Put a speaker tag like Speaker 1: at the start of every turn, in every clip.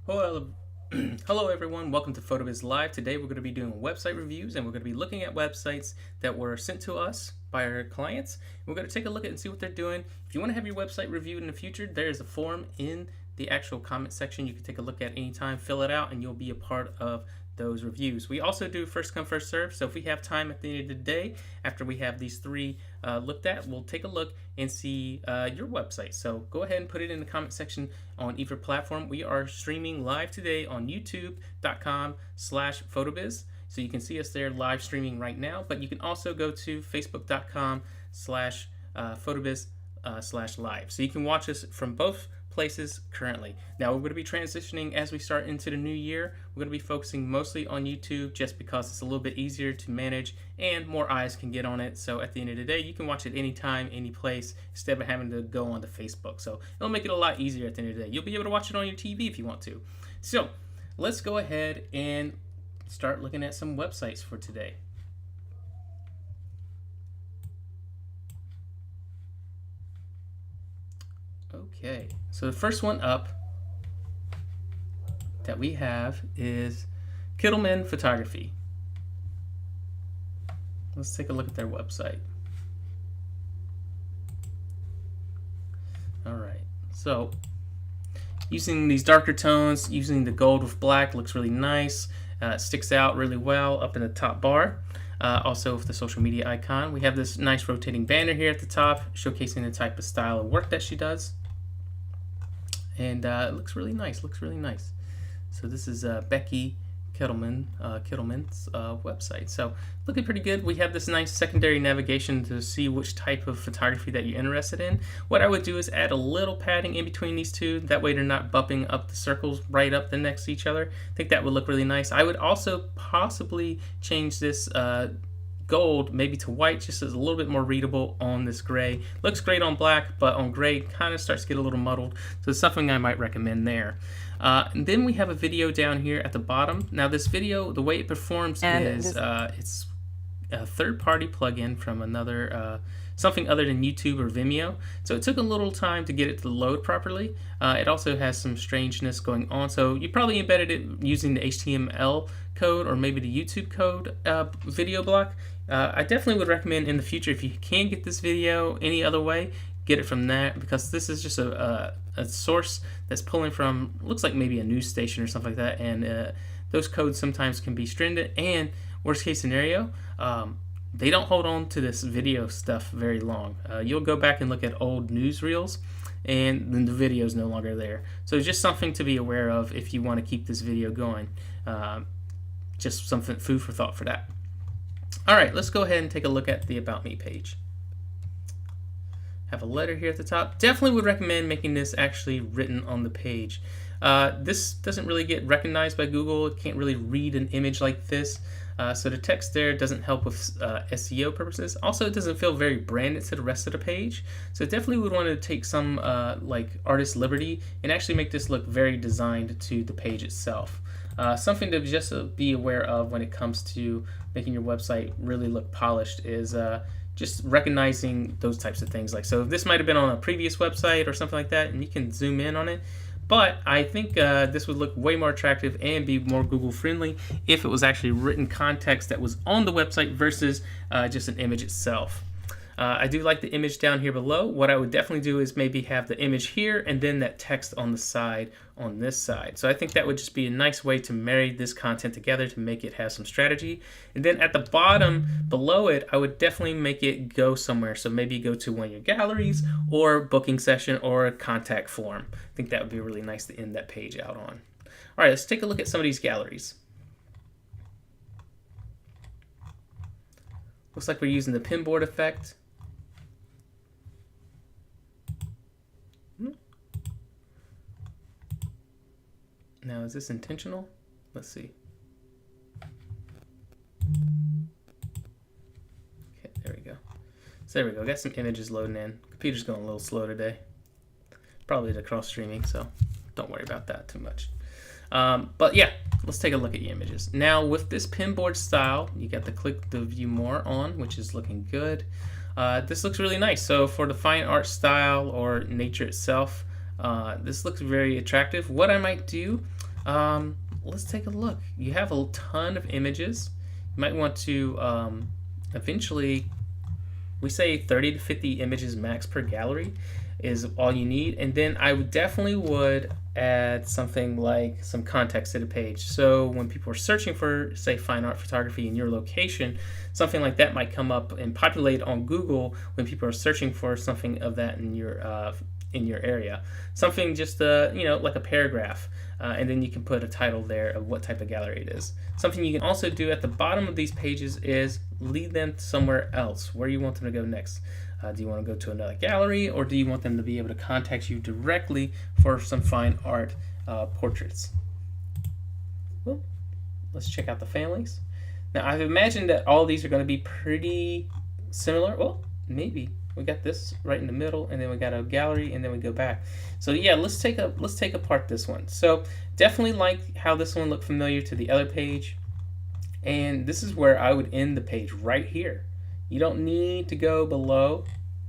Speaker 1: Hello, hello everyone. Welcome to PhotoBiz Live. Today we're going to be doing website reviews, and we're going to be looking at websites that were sent to us by our clients. We're going to take a look at and see what they're doing. If you want to have your website reviewed in the future, there's a form in the actual comment section you can take a look at anytime, fill it out, and you'll be a part of those reviews. We also do first come first serve, so if we have time at the end of the day after we have these three looked at, we'll take a look and see your website. So go ahead and put it in the comment section on either platform. We are streaming live today on youtube.com/photobiz, so you can see us there live streaming right now, but you can also go to facebook.com/photobiz/live, so you can watch us from both places currently. Now we're going to be transitioning as we start into the new year. We're going to be focusing mostly on YouTube just because it's a little bit easier to manage and more eyes can get on it. So at the end of the day, you can watch it anytime, any place, instead of having to go onto Facebook. So it'll make it a lot easier at the end of the day. You'll be able to watch it on your TV if you want to. So let's go ahead and start looking at some websites for today. Okay, so the first one up that we have is Kittleman Photography. Let's take a look at their website. All right, so using these darker tones, using the gold with black looks really nice. It sticks out really well up in the top bar. Also with the social media icon, we have this nice rotating banner here at the top showcasing the type of style of work that she does. And it looks really nice, So this is Becky Kittleman's website. So looking pretty good. We have this nice secondary navigation to see which type of photography that you're interested in. What I would do is add a little padding in between these two. That way they're not bumping up the circles right up the next to each other. I think that would look really nice. I would also possibly change this gold maybe to white, just as a little bit more readable on this gray. Looks great on black, but on gray kind of starts to get a little muddled, so it's something I might recommend there. And then we have a video down here at the bottom. Now this video, the way it performs is it's a third-party plugin from another something other than YouTube or Vimeo, so it took a little time to get it to load properly. It also has some strangeness going on, so you probably embedded it using the HTML code or maybe the YouTube code video block. I definitely would recommend in the future, if you can get this video any other way, get it from that, because this is just a source that's pulling from, looks like maybe a news station or something like that, and those codes sometimes can be stringent, and worst case scenario, they don't hold on to this video stuff very long. You'll go back and look at old newsreels, and then the video is no longer there. So just something to be aware of if you want to keep this video going. Just something, food for thought for that. All right, let's go ahead and take a look at the About Me page. Have a letter here at the top. Definitely would recommend making this actually written on the page. This doesn't really get recognized by Google. It can't really read an image like this. So the text there doesn't help with SEO purposes. Also, it doesn't feel very branded to the rest of the page. So definitely would want to take some like artist liberty and actually make this look very designed to the page itself. Something to just be aware of when it comes to making your website really look polished is just recognizing those types of things. Like, so this might have been on a previous website or something like that, and you can zoom in on it. But I think this would look way more attractive and be more Google friendly if it was actually written context that was on the website versus just an image itself. I do like the image down here below. What I would definitely do is maybe have the image here and then that text on the side on this side. So I think that would just be a nice way to marry this content together to make it have some strategy. And then at the bottom below it, I would definitely make it go somewhere. So maybe go to one of your galleries or booking session or a contact form. I think that would be really nice to end that page out on. All right, let's take a look at some of these galleries. Looks like we're using the pinboard effect. Now, is this intentional? Let's see. Okay, there we go. So there we go. Got some images loading in. Computer's going a little slow today. Probably the cross streaming, so don't worry about that too much. But yeah, let's take a look at your images. Now, with this pinboard style, you got the click the view more on, which is looking good. This looks really nice. So for the fine art style or nature itself, this looks very attractive. What I might do, Let's take a look. You have a ton of images. You might want to eventually, we say 30 to 50 images max per gallery is all you need. And then I would definitely add something like some context to the page. So when people are searching for, say, fine art photography in your location, something like that might come up and populate on Google when people are searching for something of that in your area. Something just like a paragraph. And then you can put a title there of what type of gallery it is. Something you can also do at the bottom of these pages is lead them somewhere else, where you want them to go next. Do you want to go to another gallery, or do you want them to be able to contact you directly for some fine art portraits? Well, let's check out the families. Now, I've imagined that all these are going to be pretty similar. Well, maybe. We got this right in the middle, and then we got a gallery, and then we go back. So yeah, let's take apart this one. So definitely like how this one looked familiar to the other page, and this is where I would end the page right here. You don't need to go below.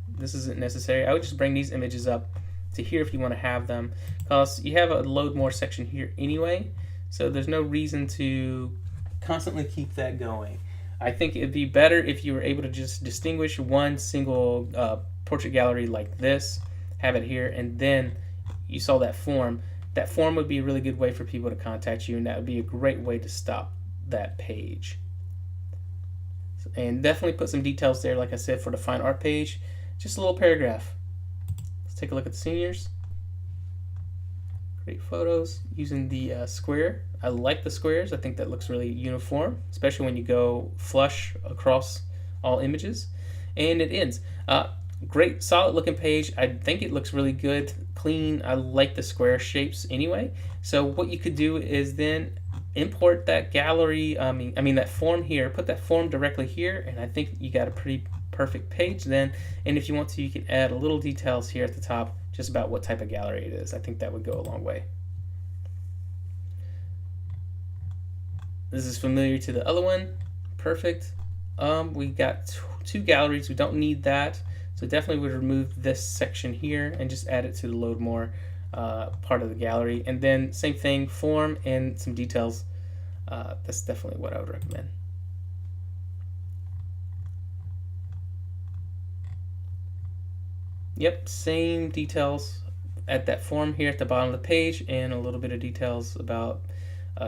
Speaker 1: This isn't necessary. I would just bring these images up to here if you want to have them, because you have a load more section here anyway, so there's no reason to constantly keep that going. I think it'd be better if you were able to just distinguish one single portrait gallery like this, have it here, and then you saw that form. That form would be a really good way for people to contact you, and that would be a great way to stop that page. And definitely put some details there, like I said, for the fine art page. Just a little paragraph. Let's take a look at the seniors. Great photos using the square. I like the squares. I think that looks really uniform, especially when you go flush across all images. And it ends. Great solid looking page. I think it looks really good, clean. I like the square shapes anyway. So what you could do is then import that gallery, I mean that form here, put that form directly here, and I think you got a pretty perfect page then. And if you want to, you can add a little details here at the top just about what type of gallery it is. I think that would go a long way. This is familiar to the other one. Perfect. We got two galleries. We don't need that. So definitely would remove this section here and just add it to the load more part of the gallery. And then same thing, form and some details. That's definitely what I would recommend. Yep, same details at that form here at the bottom of the page, and a little bit of details about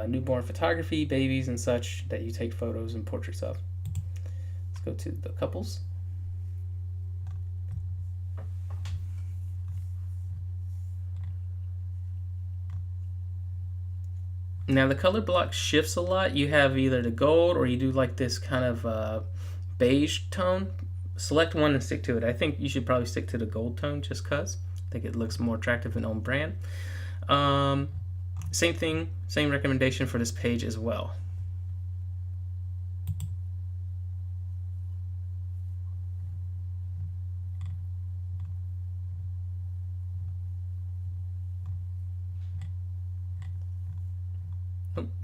Speaker 1: newborn photography, babies and such that you take photos and portraits of. Let's go to the couples. Now the color block shifts a lot. You have either the gold or you do like this kind of beige tone. Select one and stick to it. I think you should probably stick to the gold tone just because I think it looks more attractive and on brand. Same thing, same recommendation for this page as well.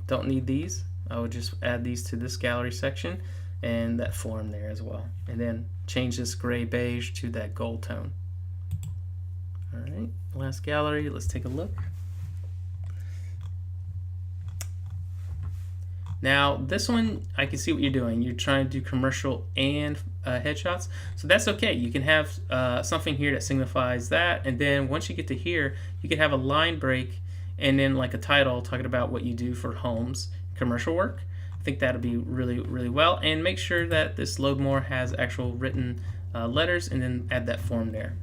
Speaker 1: Don't need these. I would just add these to this gallery section and that form there as well, and then change this gray beige to that gold tone. All right, last gallery, let's take a look. Now this one, I can see what you're doing. You're trying to do commercial and headshots, so that's okay. You can have something here that signifies that, and then once you get to here, you can have a line break and then like a title talking about what you do for homes, commercial work. I think that'll be really, really well. And make sure that this load more has actual written letters, and then add that form there.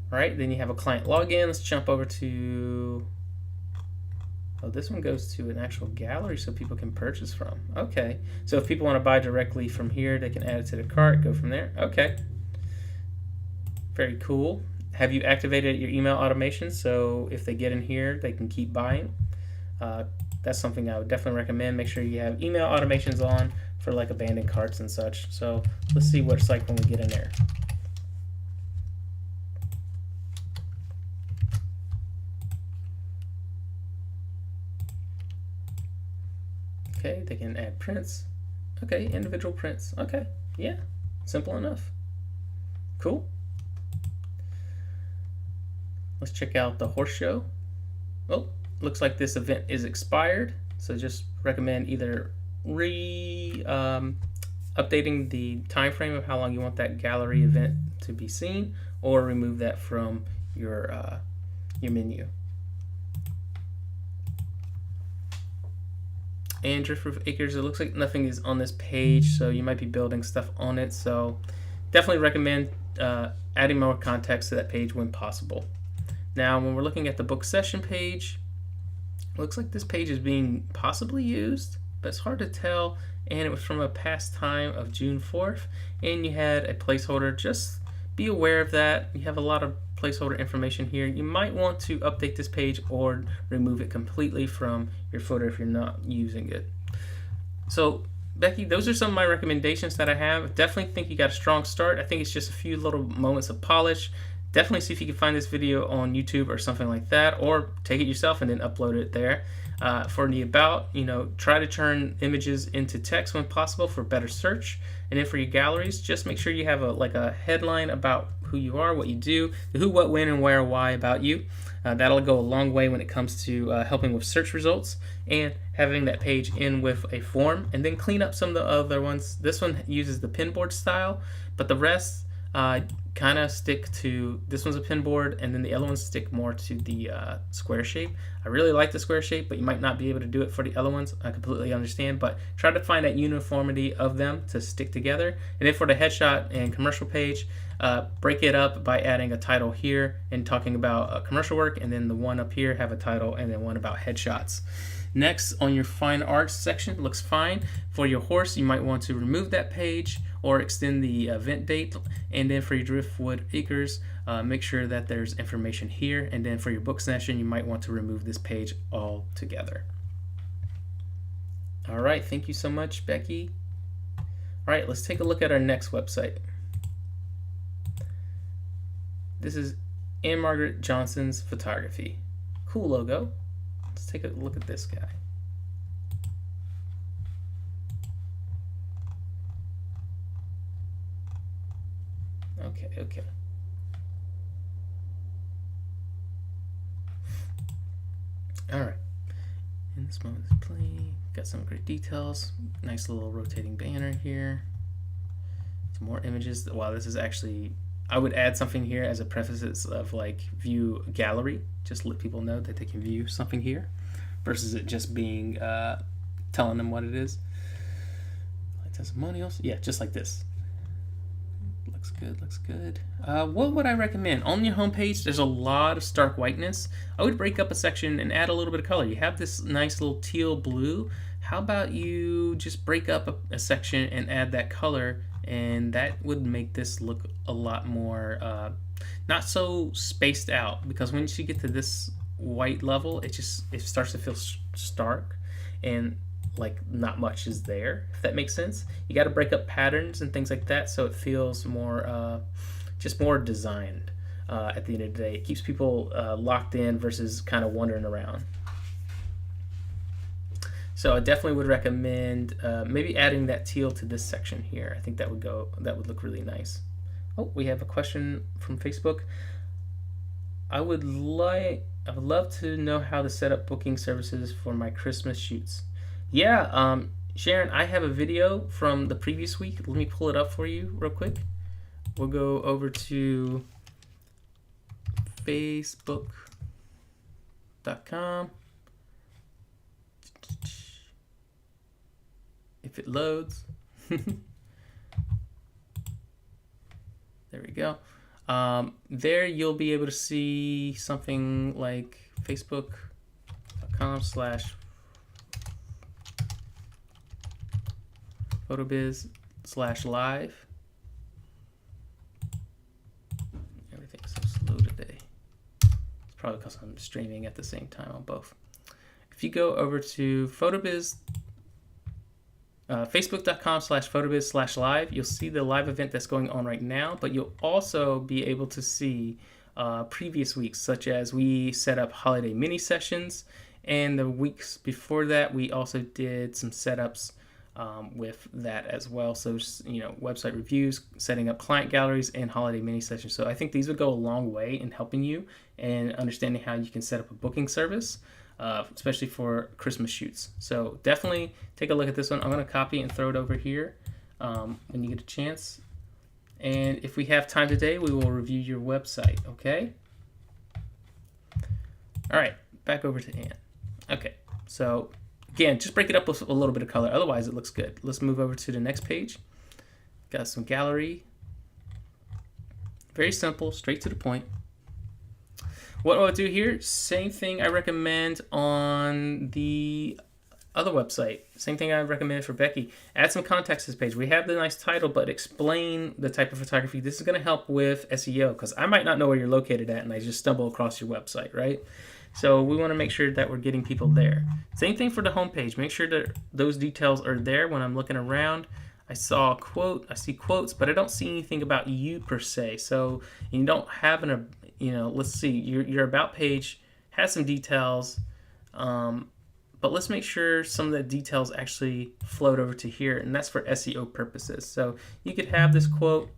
Speaker 1: All right, then you have a client login. Let's jump over to, oh, this one goes to an actual gallery so people can purchase from. Okay, so if people want to buy directly from here, they can add it to the cart, go from there. Okay, very cool. Have you activated your email automation so if they get in here, they can keep buying? That's something I would definitely recommend. Make sure you have email automations on for like abandoned carts and such. So let's see what it's like when we get in there. Okay, they can add prints. Okay, individual prints. Okay, yeah, simple enough. Cool. Let's check out the horse show. Oh, looks like this event is expired. So just recommend either updating the time frame of how long you want that gallery event to be seen, or remove that from your menu. And Driftproof Acres, it looks like nothing is on this page, so you might be building stuff on it. So definitely recommend adding more context to that page when possible. Now, when we're looking at the book session page, it looks like this page is being possibly used, but it's hard to tell. And it was from a past time of June 4th, and you had a placeholder. Just be aware of that. You have a lot of placeholder information here. You might want to update this page or remove it completely from your footer if you're not using it. So Becky, those are some of my recommendations that I have. Definitely think you got a strong start. I think it's just a few little moments of polish. Definitely see if you can find this video on YouTube or something like that, or take it yourself and then upload it there. For the about, try to turn images into text when possible for better search. And then for your galleries, just make sure you have a headline about who you are, what you do, the who, what, when, and where, why about you. That'll go a long way when it comes to helping with search results, and having that page in with a form, and then clean up some of the other ones. This one uses the pinboard style, but the rest kind of stick to, this one's a pinboard, and then the other ones stick more to the square shape. I really like the square shape, but you might not be able to do it for the other ones. I completely understand, but try to find that uniformity of them to stick together. And then for the headshot and commercial page, break it up by adding a title here and talking about commercial work, and then the one up here have a title and then one about headshots. Next, on your fine arts section, looks fine. For your horse, you might want to remove that page or extend the event date. And then for your Driftwood Acres, make sure that there's information here. And then for your book session, you might want to remove this page altogether. All right, thank you so much, Becky. All right, let's take a look at our next website. This is Anne Margaret Johnson's Photography. Cool logo. Let's take a look at this guy. Okay. All right. In this moment is playing. Got some great details. Nice little rotating banner here. Some more images. Wow, this is actually, I would add something here as a preface of like view gallery, just to let people know that they can view something here, versus it just being telling them what it is. Like testimonials, yeah, just like this. Looks good. What would I recommend? On your homepage, there's a lot of stark whiteness. I would break up a section and add a little bit of color. You have this nice little teal blue. How about you just break up a section and add that color, and that would make this look a lot more not so spaced out, because once you get to this white level, it starts to feel stark and like not much is there, if that makes sense. You got to break up patterns and things like that so it feels more just more designed at the end of the day. It keeps people locked in versus kind of wandering around. So I definitely would recommend maybe adding that teal to this section here. I think that would look really nice. Oh, we have a question from Facebook. I would love to know how to set up booking services for my Christmas shoots. Yeah, Sharon, I have a video from the previous week. Let me pull it up for you real quick. We'll go over to facebook.com. If it loads. There we go. There you'll be able to see something like facebook.com/PhotoBiz/live. Everything's so slow today. It's probably because I'm streaming at the same time on both. If you go over to PhotoBiz, facebook.com/PhotoBiz/live, you'll see the live event that's going on right now, but you'll also be able to see previous weeks, such as we set up holiday mini sessions, and the weeks before that we also did some setups with that as well. So website reviews, setting up client galleries, and holiday mini sessions. So I think these would go a long way in helping you and understanding how you can set up a booking service. especially for Christmas shoots. So definitely take a look at this one. I'm going to copy and throw it over here when you get a chance. And if we have time today, we will review your website, okay? All right, back over to Ann. Okay, so again, just break it up with a little bit of color. Otherwise, it looks good. Let's move over to the next page. Got some gallery. Very simple, straight to the point. What I'll do here, same thing I recommend on the other website. Same thing I recommended for Becky. Add some context to this page. We have the nice title, but explain the type of photography. This is going to help with SEO because I might not know where you're located at and I just stumble across your website, right? So we want to make sure that we're getting people there. Same thing for the homepage. Make sure that those details are there when I'm looking around. I saw a quote, I see quotes, but I don't see anything about you per se. So you don't have an, let's see, your about page has some details, but let's make sure some of the details actually float over to here, and that's for SEO purposes. So you could have this quote,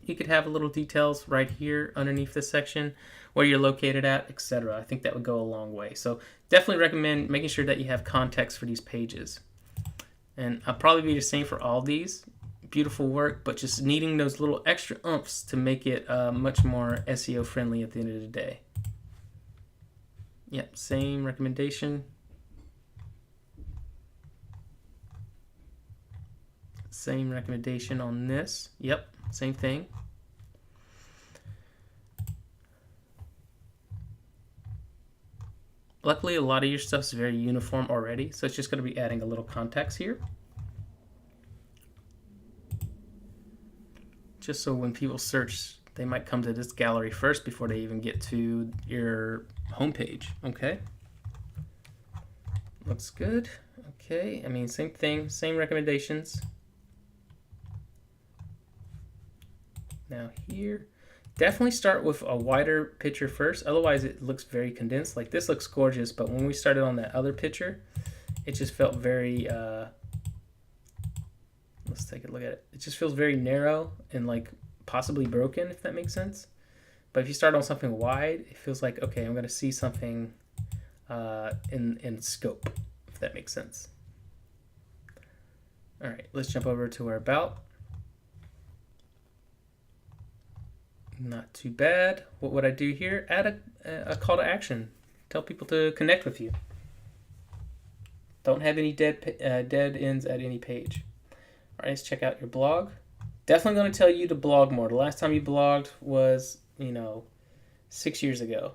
Speaker 1: you could have a little details right here underneath this section, where you're located at, etc. I think that would go a long way. So definitely recommend making sure that you have context for these pages. And I'll probably be the same for all these. Beautiful work, but just needing those little extra oomph to make it much more SEO friendly at the end of the day. Yep, same recommendation. Same recommendation on this. Yep, same thing. Luckily, a lot of your stuff is very uniform already, so it's just going to be adding a little context here. Just so when people search, they might come to this gallery first before they even get to your homepage, okay? Looks good. Okay, I mean, same thing, same recommendations. Now here, definitely start with a wider picture first, otherwise it looks very condensed. Like this looks gorgeous, but when we started on that other picture, it just felt very, let's take a look at it. It just feels very narrow and like possibly broken, if that makes sense. But if you start on something wide, it feels like, okay, I'm gonna see something in scope, if that makes sense. All right, let's jump over to our about. Not too bad. What would I do here? Add a call to action. Tell people to connect with you. Don't have any dead ends at any page. All right, let's check out your blog. Definitely going to tell you to blog more. The last time you blogged was, 6 years ago.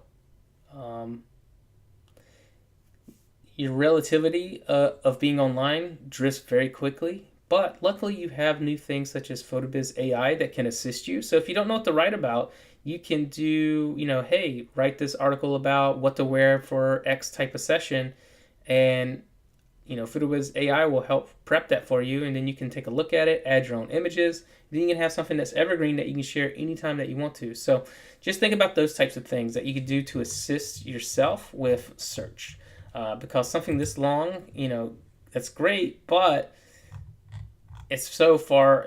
Speaker 1: Your relativity of being online drifts very quickly. But luckily you have new things such as PhotoBiz AI that can assist you. So if you don't know what to write about, you can do, hey, write this article about what to wear for X type of session. And, PhotoBiz AI will help prep that for you. And then you can take a look at it, add your own images. Then you can have something that's evergreen that you can share anytime that you want to. So just think about those types of things that you could do to assist yourself with search. Because something this long, that's great, but it's so far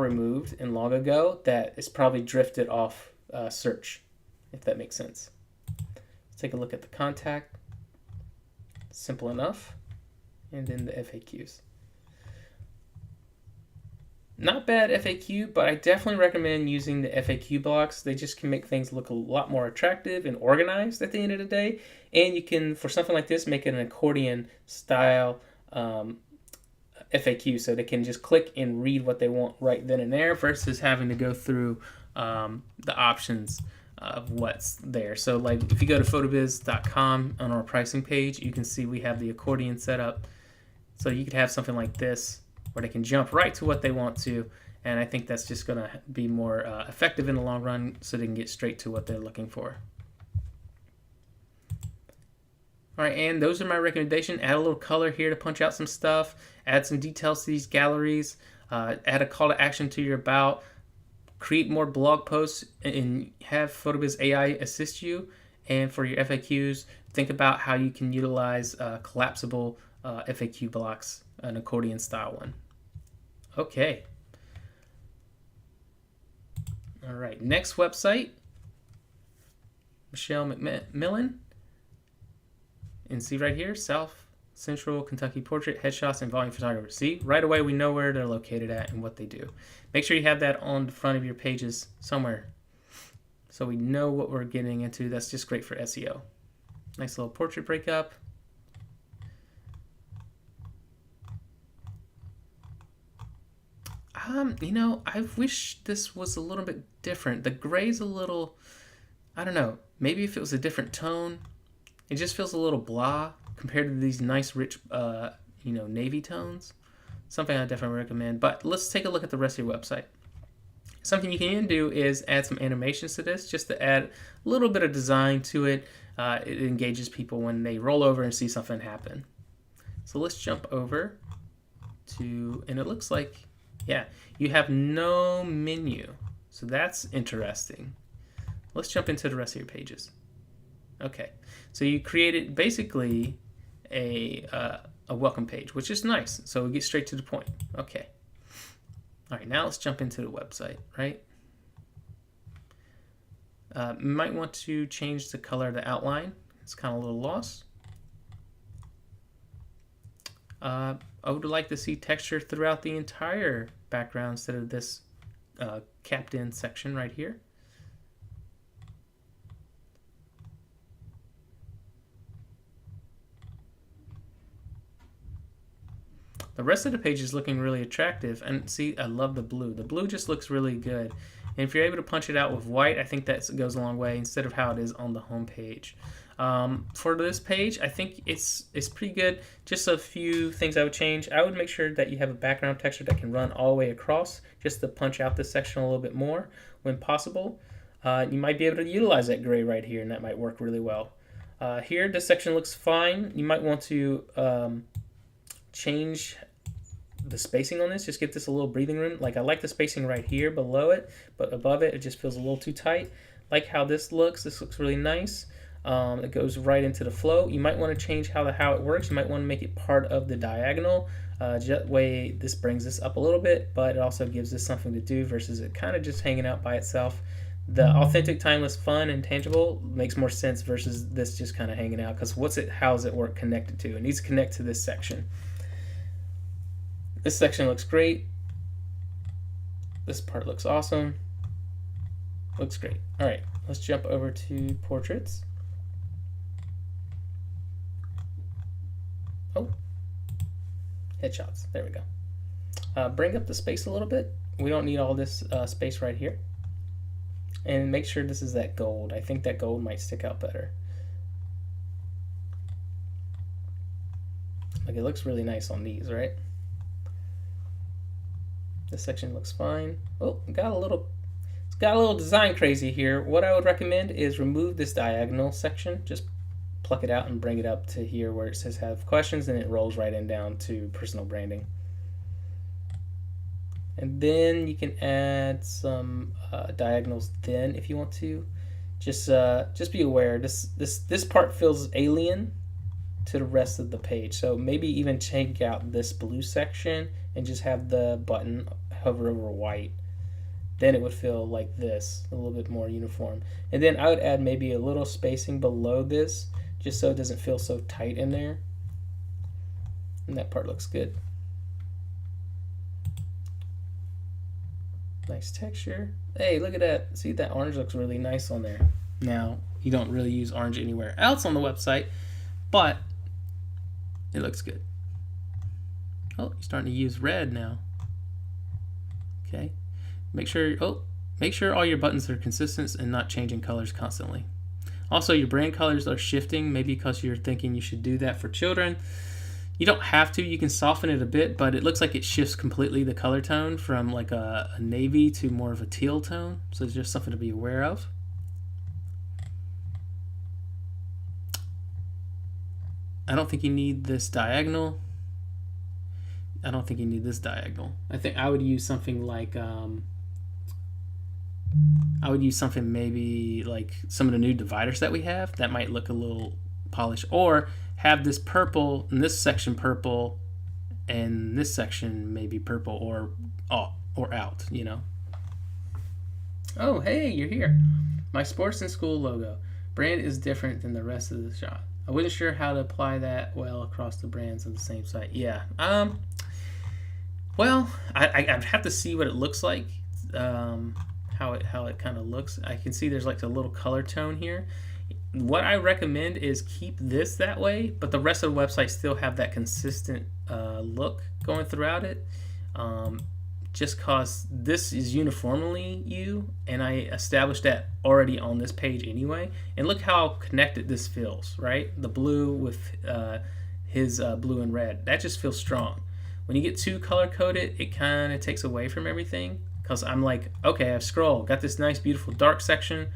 Speaker 1: removed and long ago that it's probably drifted off search, if that makes sense. Let's take a look at the contact. Simple enough. And then the FAQs. Not bad FAQ, but I definitely recommend using the FAQ blocks. They just can make things look a lot more attractive and organized at the end of the day. And you can, for something like this, make it an accordion style FAQ, so they can just click and read what they want right then and there versus having to go through the options of what's there. So like if you go to photobiz.com on our pricing page, you can see we have the accordion set up. So you could have something like this where they can jump right to what they want to, and I think that's just going to be more effective in the long run so they can get straight to what they're looking for. All right, and those are my recommendations. Add a little color here to punch out some stuff. Add some details to these galleries. Add a call to action to your about. Create more blog posts and have PhotoBiz AI assist you. And for your FAQs, think about how you can utilize collapsible FAQ blocks, an accordion style one. Okay. All right, next website, Michelle McMillan. And see right here, South Central Kentucky Portrait, Headshots, and Volume Photography. See, right away we know where they're located at and what they do. Make sure you have that on the front of your pages somewhere so we know what we're getting into. That's just great for SEO. Nice little portrait breakup. You know, I wish this was a little bit different. The gray's a little, I don't know, maybe if it was a different tone. It just feels a little blah compared to these nice, rich, you know, navy tones. Something I definitely recommend. But let's take a look at the rest of your website. Something you can do is add some animations to this, just to add a little bit of design to it. It engages people when they roll over and see something happen. So let's jump over to, and it looks like, yeah, you have no menu. So that's interesting. Let's jump into the rest of your pages. Okay, so you created basically a welcome page, which is nice. So we get straight to the point. Okay. All right, now let's jump into the website, right? You might want to change the color of the outline. It's kind of a little lost. I would like to see texture throughout the entire background instead of this capped in section right here. The rest of the page is looking really attractive, and see, I love the blue. The blue just looks really good. And if you're able to punch it out with white, I think that goes a long way instead of how it is on the home page. For this page, I think it's pretty good. Just a few things I would change. I would make sure that you have a background texture that can run all the way across, just to punch out this section a little bit more when possible. You might be able to utilize that gray right here, and that might work really well. Here, this section looks fine. You might want to change the spacing on this, just get this a little breathing room. Like, I like the spacing right here below it, but above it, it just feels a little too tight. Like how this looks really nice. It goes right into the flow. You might want to change how it works. You might want to make it part of the diagonal. That way this brings this up a little bit, but it also gives this something to do versus it kind of just hanging out by itself. The authentic, timeless, fun, and tangible makes more sense versus this just kind of hanging out, because how is it work connected to? It needs to connect to this section. This section looks great. This part looks awesome. Looks great. All right, let's jump over to portraits. Oh, headshots. There we go. Bring up the space a little bit. We don't need all this space right here. And make sure this is that gold. I think that gold might stick out better. Like, it looks really nice on these, right? This section looks fine. Oh, it's got a little design crazy here. What I would recommend is remove this diagonal section. Just pluck it out and bring it up to here where it says have questions, and it rolls right in down to personal branding. And then you can add some diagonals then if you want to. Just be aware, this part feels alien to the rest of the page. So maybe even take out this blue section and just have the button hover over white. Then it would feel like this, a little bit more uniform. And then I would add maybe a little spacing below this, just so it doesn't feel so tight in there. And that part looks good. Nice texture. Hey, look at that. See, that orange looks really nice on there. Now, you don't really use orange anywhere else on the website, but it looks good. Oh, you're starting to use red now. Okay. Make sure all your buttons are consistent and not changing colors constantly. Also, your brand colors are shifting, maybe because you're thinking you should do that for children. You don't have to. You can soften it a bit, but it looks like it shifts completely the color tone from like a navy to more of a teal tone. So it's just something to be aware of. I don't think you need this diagonal. I think I would use something like maybe like some of the new dividers that we have. That might look a little polished, or have this purple and this section purple and this section maybe purple or out, you know. Oh, hey, you're here. My sports and school logo. Brand is different than the rest of the shot. I wasn't sure how to apply that well across the brands on the same site. Yeah. Well, I'd have to see what it looks like. How it kind of looks. I can see there's like a little color tone here. What I recommend is keep this that way, but the rest of the website still have that consistent look going throughout it. Just cause this is uniformly you, and I established that already on this page anyway. And look how connected this feels, right? The blue with his blue and red. That just feels strong. When you get too color coded, it kind of takes away from everything. Because I'm like, okay, I've scrolled, got this nice, beautiful dark section.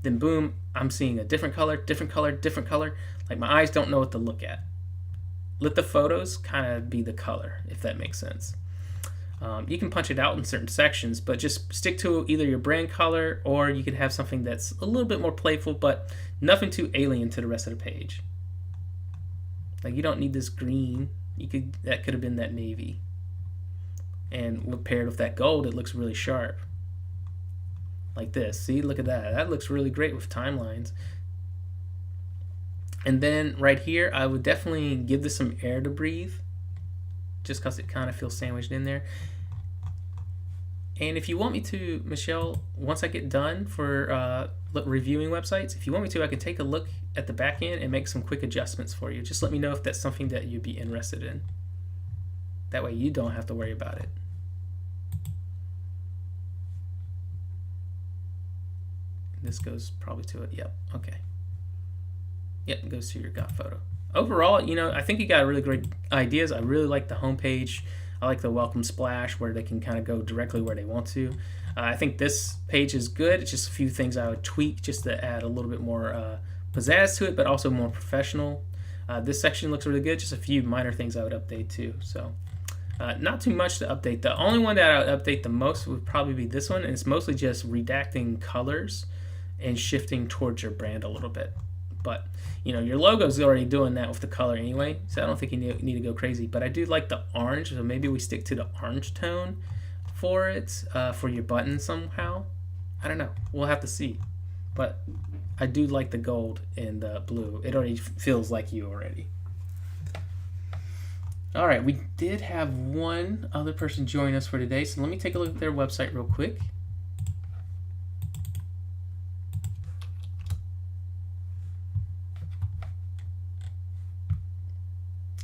Speaker 1: Then boom, I'm seeing a different color, different color, different color. Like my eyes don't know what to look at. Let the photos kind of be the color, if that makes sense. You can punch it out in certain sections, but just stick to either your brand color, or you could have something that's a little bit more playful, but nothing too alien to the rest of the page. Like you don't need this green. That could have been that navy. And paired with that gold, it looks really sharp. Like this. See, look at that. That looks really great with timelines. And then right here, I would definitely give this some air to breathe, just because it kind of feels sandwiched in there. And if you want me to, Michelle, once I get done for reviewing websites, if you want me to, I can take a look at the back end and make some quick adjustments for you. Just let me know if that's something that you'd be interested in. That way you don't have to worry about it. This goes probably to it. Yep. Okay. Yep. It goes to your got photo. Overall, I think you got really great ideas. I really like the homepage. I like the welcome splash where they can kind of go directly where they want to. I think this page is good. It's just a few things I would tweak just to add a little bit more pizzazz to it, but also more professional. This section looks really good. Just a few minor things I would update too. So not too much to update. The only one that I would update the most would probably be this one, and it's mostly just redacting colors and shifting towards your brand a little bit. But your logo is already doing that with the color anyway, so I don't think you need to go crazy. But I do like the orange, so maybe we stick to the orange tone for it, for your button somehow. I don't know. We'll have to see. But I do like the gold and the blue. It already feels like you already. All right, we did have one other person join us for today, so let me take a look at their website real quick.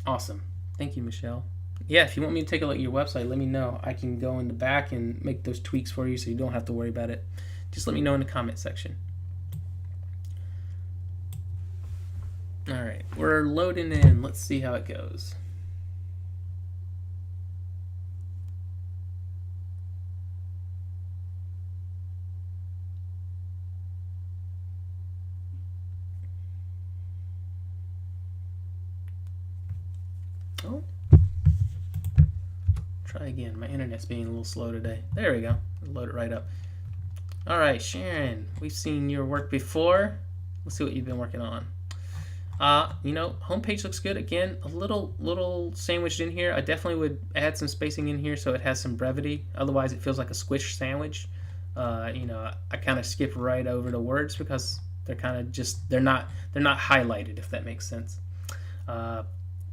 Speaker 1: Awesome. Thank you, Michelle. Yeah, if you want me to take a look at your website, let me know. I can go in the back and make those tweaks for you so you don't have to worry about it. Just let me know in the comment section. All right, we're loading in. Let's see how it goes. Oh. Try again. My internet's being a little slow today. There we go. Load it right up. All right, Sharon, we've seen your work before. Let's see what you've been working on. Homepage looks good. Again, a little sandwiched in here. I definitely would add some spacing in here so it has some brevity. Otherwise, it feels like a squish sandwich. I kind of skip right over the words because they're kind of just they're not highlighted, if that makes sense.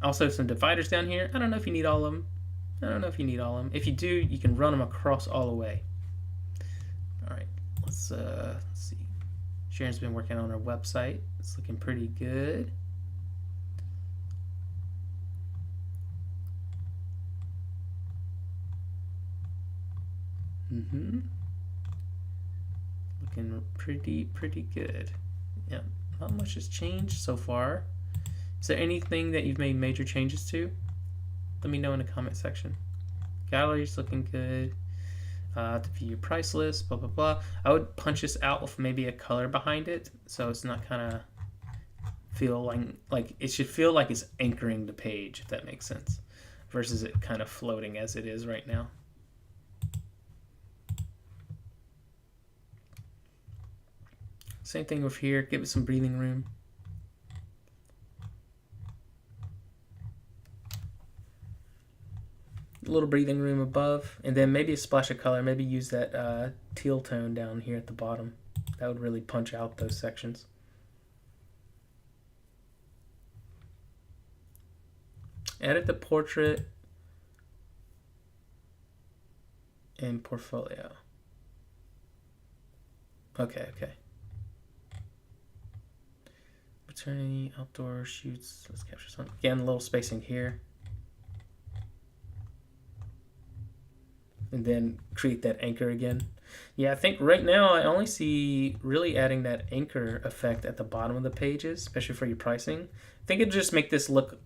Speaker 1: Also, some dividers down here. I don't know if you need all of them. If you do, you can run them across all the way. All right, let's see. Sharon's been working on her website. It's looking pretty good. Looking pretty good. Yeah, not much has changed so far. Is there anything that you've made major changes to? Let me know in the comment section. Gallery's looking good. To view your price list, blah, blah, blah. I would punch this out with maybe a color behind it, so it's not kind of feel like it should feel like it's anchoring the page, if that makes sense, versus it kind of floating as it is right now. Same thing with here. Give it some breathing room. A little breathing room above, and then maybe a splash of color. Maybe use that teal tone down here at the bottom. That would really punch out those sections. Edit the portrait and portfolio. Okay. Maternity, outdoor shoots. Let's capture something. Again, a little spacing here. And then create that anchor again. Yeah, I think right now I only see really adding that anchor effect at the bottom of the pages, especially for your pricing. I think it'd just make this look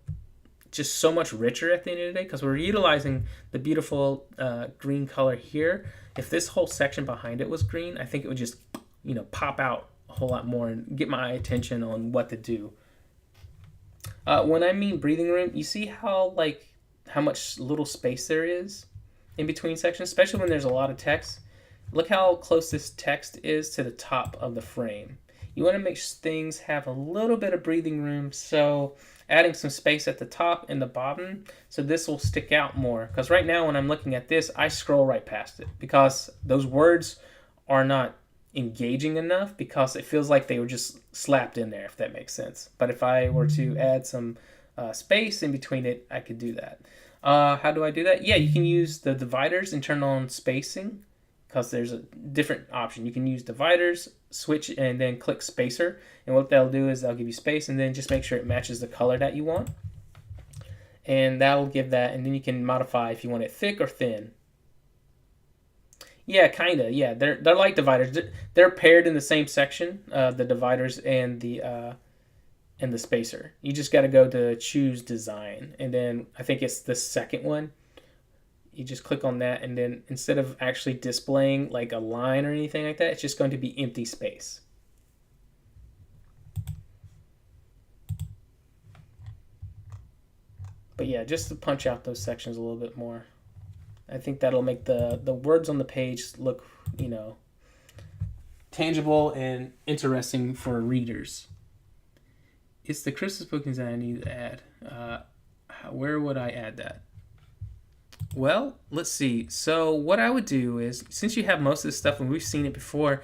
Speaker 1: just so much richer at the end of the day because we're utilizing the beautiful green color here. If this whole section behind it was green, I think it would just, pop out a whole lot more and get my attention on what to do. When I mean breathing room, you see how much little space there is in between sections, especially when there's a lot of text. Look how close this text is to the top of the frame. You want to make things have a little bit of breathing room, so adding some space at the top and the bottom, so this will stick out more. Because right now when I'm looking at this, I scroll right past it because those words are not engaging enough because it feels like they were just slapped in there, if that makes sense. But if I were to add some space in between it, I could do that. How do I do that? Yeah, you can use the dividers and turn on spacing because there's a different option. You can use dividers, switch, and then click spacer. And what they'll do is they'll give you space and then just make sure it matches the color that you want. And that'll give that, and then you can modify if you want it thick or thin. Yeah, kind of. Yeah, they're like dividers. They're paired in the same section, the dividers and the spacer. You just got to go to choose design, and then I think it's the second one. You just click on that, and then instead of actually displaying like a line or anything like that, it's just going to be empty space. But yeah, just to punch out those sections a little bit more. I think that'll make the words on the page look, tangible and interesting for readers. It's the Christmas book design I need to add. Where would I add that? Well, let's see. So what I would do is, since you have most of this stuff and we've seen it before,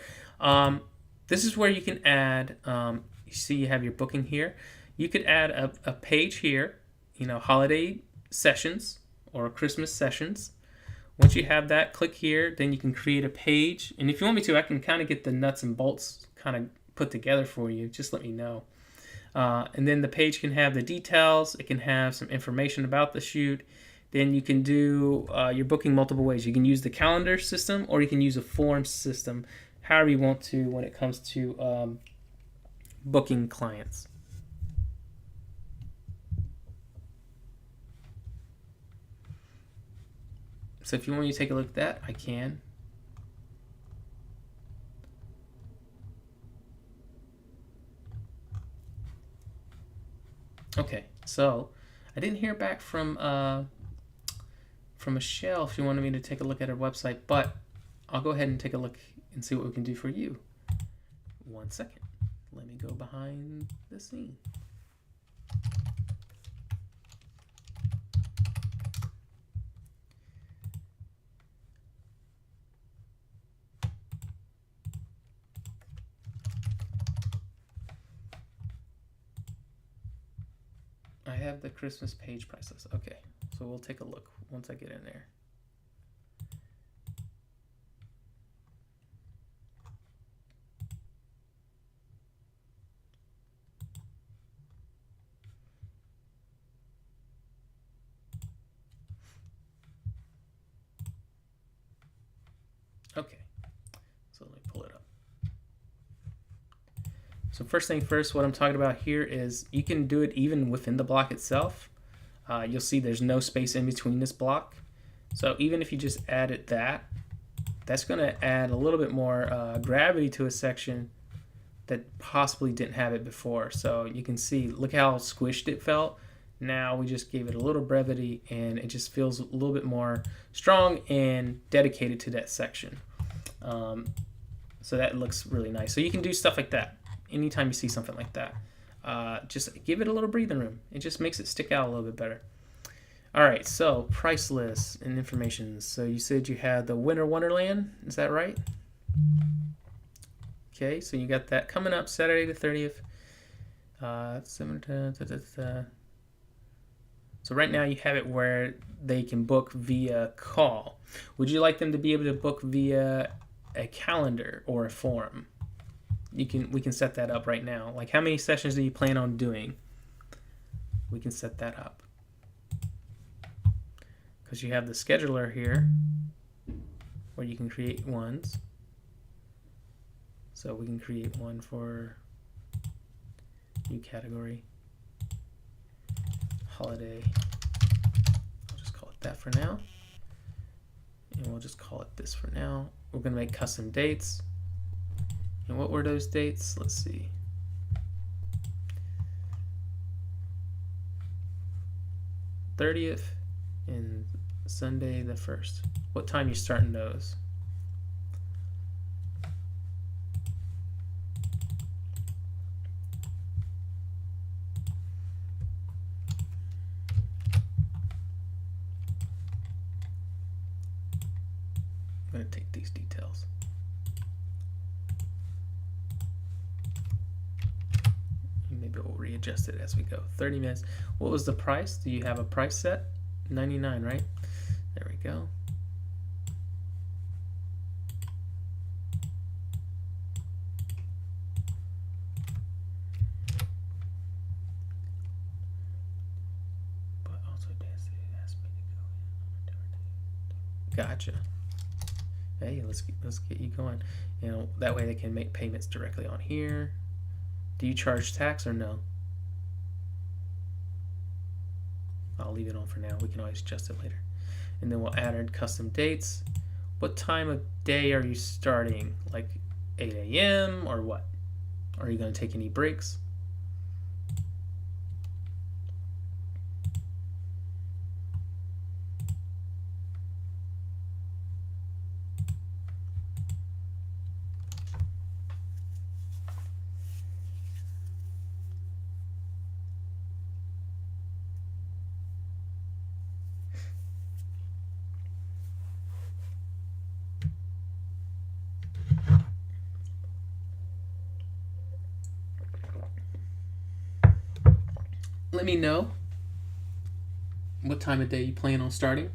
Speaker 1: this is where you can add, you see you have your booking here. You could add a page here, holiday sessions or Christmas sessions. Once you have that, click here, then you can create a page. And if you want me to, I can kind of get the nuts and bolts kind of put together for you. Just let me know. And then the page can have the details. It can have some information about the shoot. Then you can do your booking multiple ways. You can use the calendar system or you can use a form system, however you want to when it comes to booking clients. So if you want me to take a look at that, I can. Okay, so I didn't hear back from Michelle if she wanted me to take a look at her website, but I'll go ahead and take a look and see what we can do for you. 1 second. Let me go behind the scene. I have the Christmas page price list. Okay, so we'll take a look once I get in there. Okay, so let me pull it up. So first thing first, what I'm talking about here is you can do it even within the block itself. You'll see there's no space in between this block. So even if you just added that, that's going to add a little bit more gravity to a section that possibly didn't have it before. So you can see, look how squished it felt. Now we just gave it a little brevity and it just feels a little bit more strong and dedicated to that section. So that looks really nice. So you can do stuff like that anytime you see something like that. Just give it a little breathing room. It just makes it stick out a little bit better. All right, so price lists and information. So you said you had the Winter Wonderland, is that right? Okay, so you got that coming up Saturday the 30th. So right now you have it where they can book via call. Would you like them to be able to book via a calendar or a forum? We can set that up right now. Like, how many sessions do you plan on doing? We can set that up. Because you have the scheduler here where you can create ones. So we can create one for new category, holiday. I'll just call it that for now. And we'll just call it this for now. We're going to make custom dates. And what were those dates? Let's see. '30th and Sunday the 1st. What time you starting those? I'm going to take these details. Maybe we'll readjust it as we go. 30 minutes. What was the price? Do you have a price set? 99, right? There we go. But also asked me to go in. Gotcha. Hey, let's get you going. You know, that way they can make payments directly on here. Do you charge tax or no? I'll leave it on for now. We can always adjust it later. And then we'll add our custom dates. What time of day are you starting? Like 8 a.m. or what? Are you going to take any breaks? Let me know what time of day you plan on starting.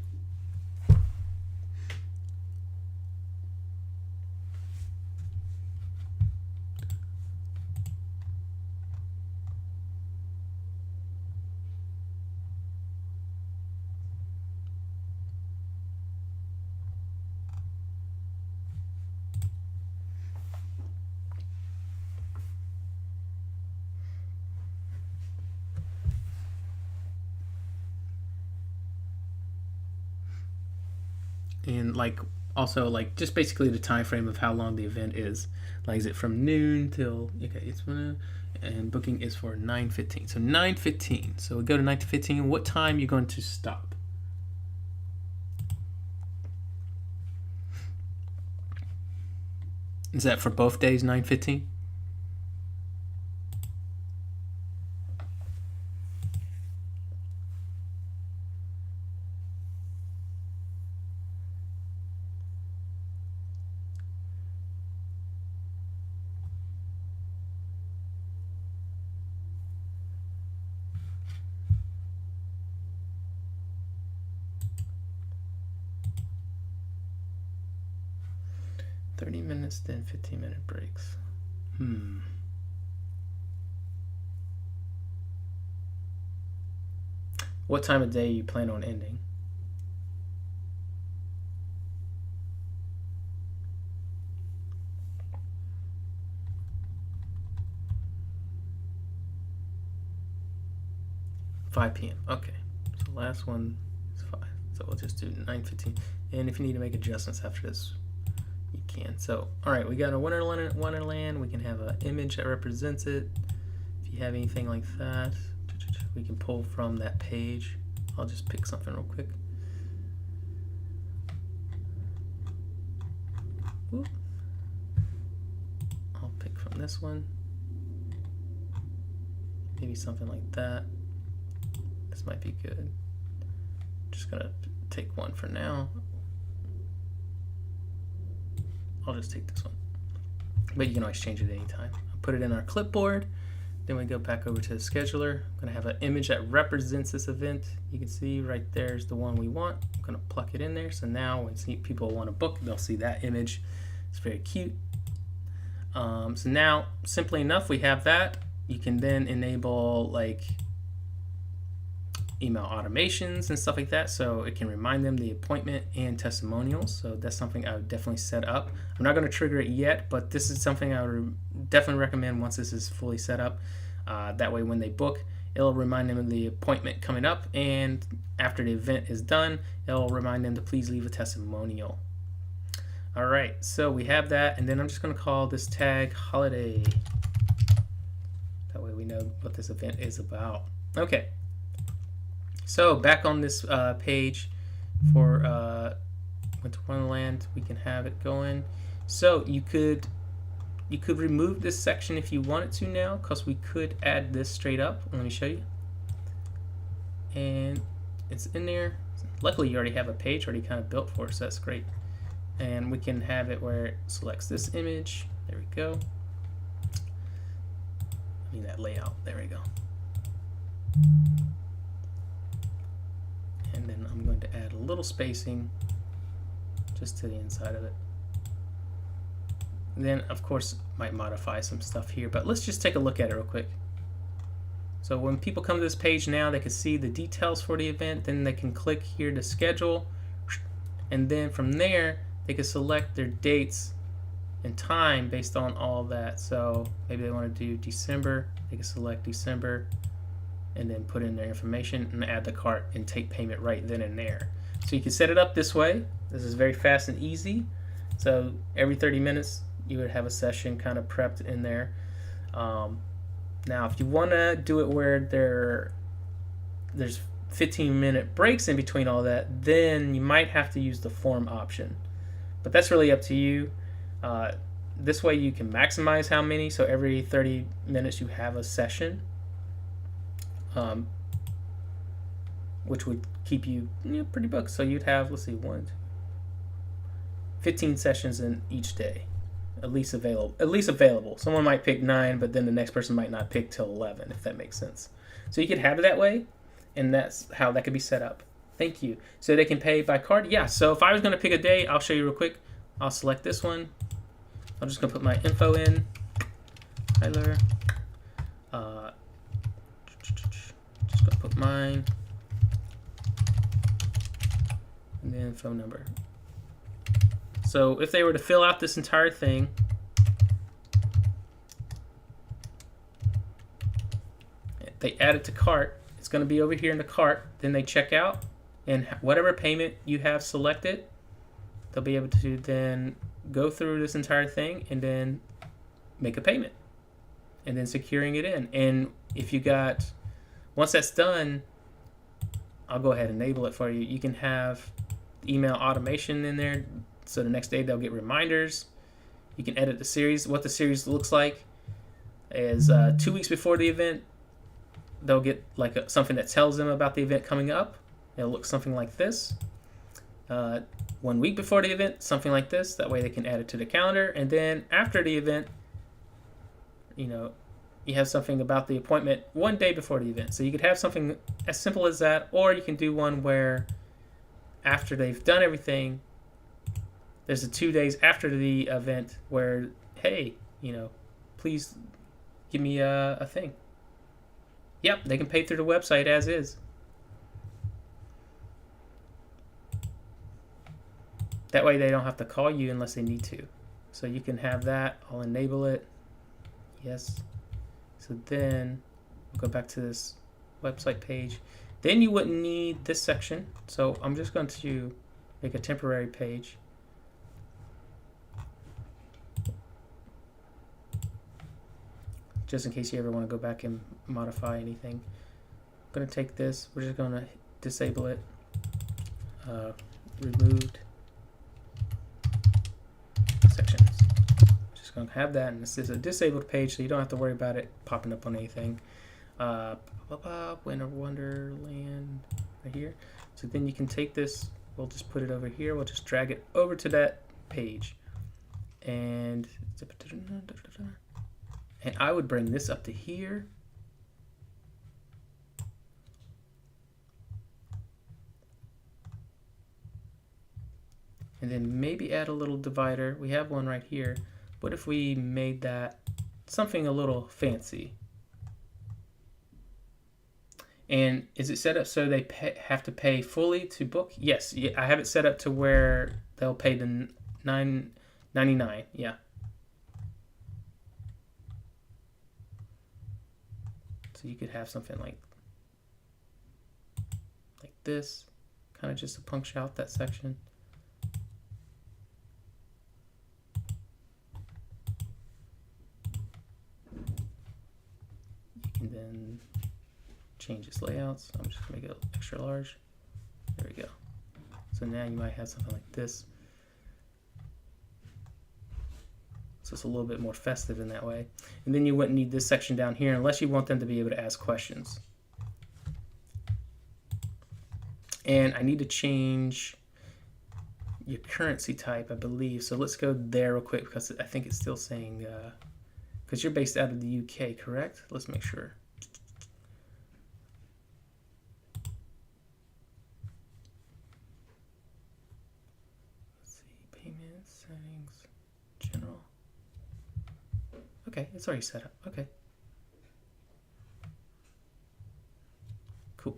Speaker 1: And like also like just basically the time frame of how long the event is. Like, is it from noon till, okay, it's and booking is for 9:15. So 9:15. So we go to 9:15. What time are you going to stop? Is that for both days 9:15? Minutes, then 15-minute breaks. What time of day you plan on ending? $5 p.m. Okay. So last one is 5. So we'll just do 9:15. And if you need to make adjustments after this, you can. So, all right, we got a Wonderland. We can have an image that represents it. If you have anything like that, we can pull from that page. I'll just pick something real quick. Whoop. I'll pick from this one. Maybe something like that. This might be good. Just gonna take one for now. I'll just take this one. But you can always change it anytime. I'll put it in our clipboard. Then we go back over to the scheduler. I'm going to have an image that represents this event. You can see right there's the one we want. I'm going to pluck it in there. So now when people want to book, they'll see that image. It's very cute. So now, simply enough, we have that. You can then enable like email automations and stuff like that, so it can remind them the appointment and testimonials. So that's something I would definitely set up. I'm not going to trigger it yet, but this is something I would definitely recommend once this is fully set up. That way when they book, it'll remind them of the appointment coming up, and after the event is done, it'll remind them to please leave a testimonial. All right, so we have that, and then I'm just going to call this tag holiday. That way we know what this event is about. Okay. So back on this page for Winter Wonderland, we can have it going. So you could remove this section if you wanted to now, because we could add this straight up. Let me show you. And it's in there. Luckily, you already have a page already kind of built for it, so that's great. And we can have it where it selects this image. There we go. I need that layout. There we go. And then I'm going to add a little spacing just to the inside of it. And then, of course, might modify some stuff here, but let's just take a look at it real quick. So when people come to this page now, they can see the details for the event. Then they can click here to schedule, and then from there they can select their dates and time based on all that. So maybe they want to do December, they can select December and then put in their information and add the cart and take payment right then and there. So you can set it up this way. This is very fast and easy. So every 30 minutes you would have a session kind of prepped in there. Now if you want to do it where there's 15-minute breaks in between all that, then you might have to use the form option. But that's really up to you. This way you can maximize how many, so every 30 minutes you have a session, which would keep you pretty booked. So you'd have, let's see, 15 sessions in each day, at least available. Someone might pick 9, but then the next person might not pick till 11, if that makes sense. So you could have it that way, and that's how that could be set up. Thank you. So they can pay by card? Yeah, so if I was going to pick a day, I'll show you real quick. I'll select this one. I'm just going to put my info in. Tyler. Just going to put mine. And then phone number. So if they were to fill out this entire thing, they add it to cart, it's going to be over here in the cart. Then they check out, and whatever payment you have selected, they'll be able to then go through this entire thing and then make a payment and then securing it in. And if you got, once that's done, I'll go ahead and enable it for you. You can have email automation in there, so the next day they'll get reminders. You can edit the series. What the series looks like is 2 weeks before the event, they'll get like something that tells them about the event coming up. It'll look something like this. 1 week before the event, something like this. That way they can add it to the calendar. And then after the event, you have something about the appointment 1 day before the event. So you could have something as simple as that, or you can do one where after they've done everything, there's a 2 days after the event where, hey, please give me a thing. Yep, they can pay through the website as is. That way they don't have to call you unless they need to. So you can have that. I'll enable it. Yes. So then we'll go back to this website page. Then you wouldn't need this section. So I'm just going to make a temporary page. Just in case you ever want to go back and modify anything. I'm going to take this. We're just going to disable it. Removed sections. Just going to have that, and this is a disabled page, so you don't have to worry about it popping up on anything. Winter Wonderland right here. So then you can take this. We'll just put it over here. We'll just drag it over to that page, and I would bring this up to here, and then maybe add a little divider. We have one right here. What if we made that something a little fancy? And is it set up so they have to pay fully to book? Yes, I have it set up to where they'll pay the $9.99. Yeah. So you could have something like this, kind of just to puncture out that section. You can then change its layouts. I'm just gonna make it extra large. There we go. So now you might have something like this. So it's a little bit more festive in that way. And then you wouldn't need this section down here unless you want them to be able to ask questions. And I need to change your currency type, I believe. So let's go there real quick because I think it's still saying, because you're based out of the UK, correct? Let's make sure. Let's see, payment settings, general. Okay, it's already set up. Okay. Cool.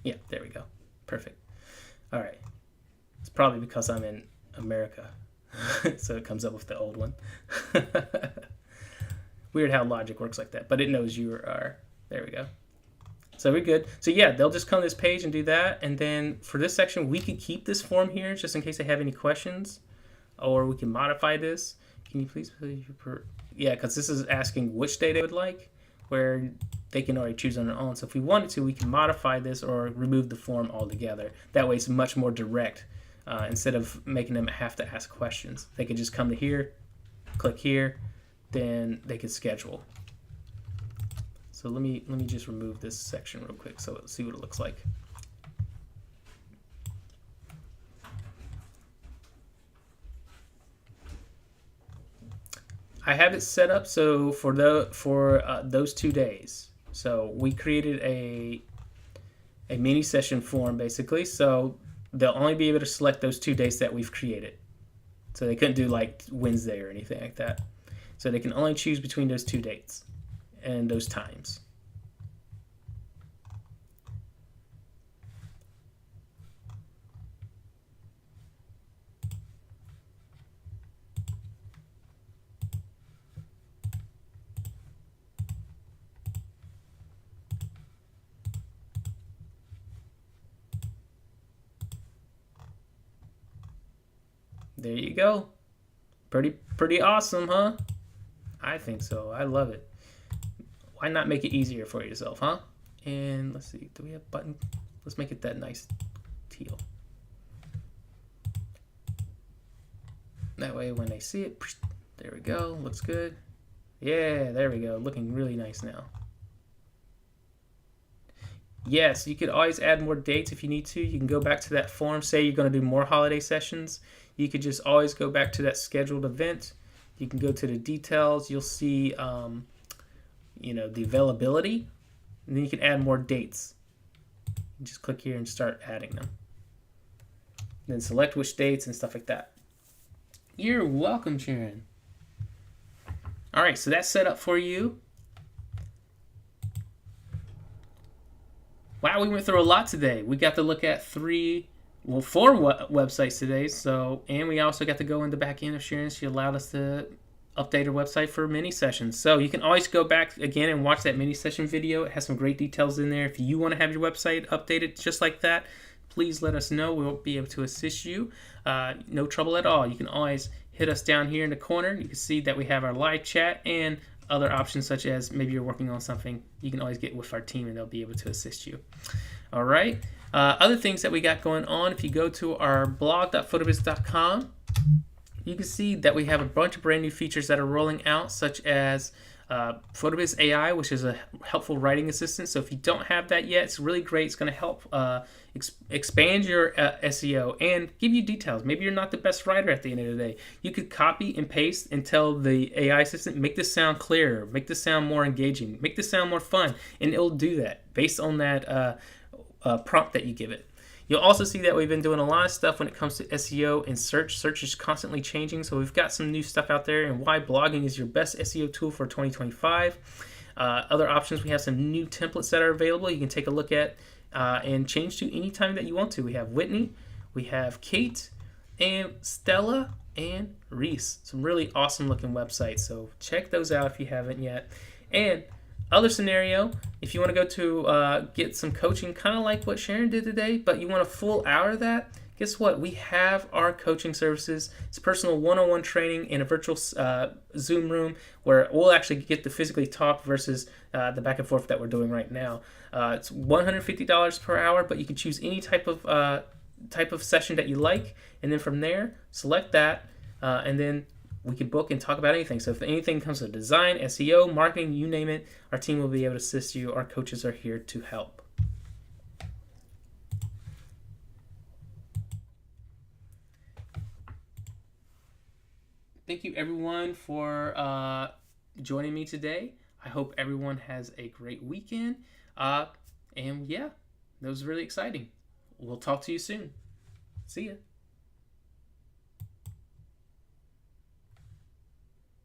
Speaker 1: Yeah, there we go. Perfect. All right. It's probably because I'm in America. So it comes up with the old one. Weird how logic works like that, but it knows you are. There we go. So we're good. So yeah, they'll just come to this page and do that. And then for this section, we can keep this form here just in case they have any questions, or we can modify this. Can you please put your yeah, because this is asking which day they would like, where they can already choose on their own. So if we wanted to, we can modify this or remove the form altogether. That way it's much more direct. Instead of making them have to ask questions, they could just come to here, click here, then they could schedule. So let me just remove this section real quick so let's see what it looks like. I have it set up so for those 2 days. So we created a mini session form basically. So they'll only be able to select those 2 days that we've created. So they couldn't do like Wednesday or anything like that. So they can only choose between those 2 dates and those times. There you go. Pretty awesome, huh? I think so. I love it. Why not make it easier for yourself, huh? And let's see, do we have a button? Let's make it that nice teal. That way when they see it, there we go, looks good. Yeah, there we go, looking really nice now. Yes, you could always add more dates if you need to. You can go back to that form. Say you're going to do more holiday sessions. You could just always go back to that scheduled event. You can go to the details. You'll see, you know, the availability. And then you can add more dates. You just click here and start adding them. And then select which dates and stuff like that. You're welcome, Sharon. All right, so that's set up for you. Wow, we went through a lot today. We got to look at 4 websites today. So, and we also got to go in the back end of Sharon. She allowed us to update her website for mini sessions. So you can always go back again and watch that mini session video. It has some great details in there. If you want to have your website updated just like that, please let us know. We'll be able to assist you. No trouble at all. You can always hit us down here in the corner. You can see that we have our live chat and other options such as maybe you're working on something. You can always get with our team and they'll be able to assist you. All right. Other things that we got going on, if you go to our blog.photobiz.com, you can see that we have a bunch of brand new features that are rolling out, such as PhotoBiz AI, which is a helpful writing assistant. So if you don't have that yet, it's really great. It's going to help expand your SEO and give you details. Maybe you're not the best writer at the end of the day. You could copy and paste and tell the AI assistant, make this sound clearer, make this sound more engaging, make this sound more fun, and it'll do that based on that prompt that you give it. You'll also see that we've been doing a lot of stuff when it comes to SEO and search. Search is constantly changing, so we've got some new stuff out there and why blogging is your best SEO tool for 2025. Other options, we have some new templates that are available you can take a look at and change to any time that you want to. We have Whitney, we have Kate, and Stella, and Reese. Some really awesome looking websites, so check those out if you haven't yet. And other scenario, if you want to go to get some coaching, kind of like what Sharon did today, but you want a full hour of that, guess what? We have our coaching services. It's personal one-on-one training in a virtual Zoom room where we'll actually get to physically talk versus the back and forth that we're doing right now. It's $150 per hour, but you can choose any type of session that you like, and then from there, select that, and then we can book and talk about anything. So if anything comes to design, SEO, marketing, you name it, our team will be able to assist you. Our coaches are here to help. Thank you everyone for joining me today. I hope everyone has a great weekend. And yeah, that was really exciting. We'll talk to you soon. See ya.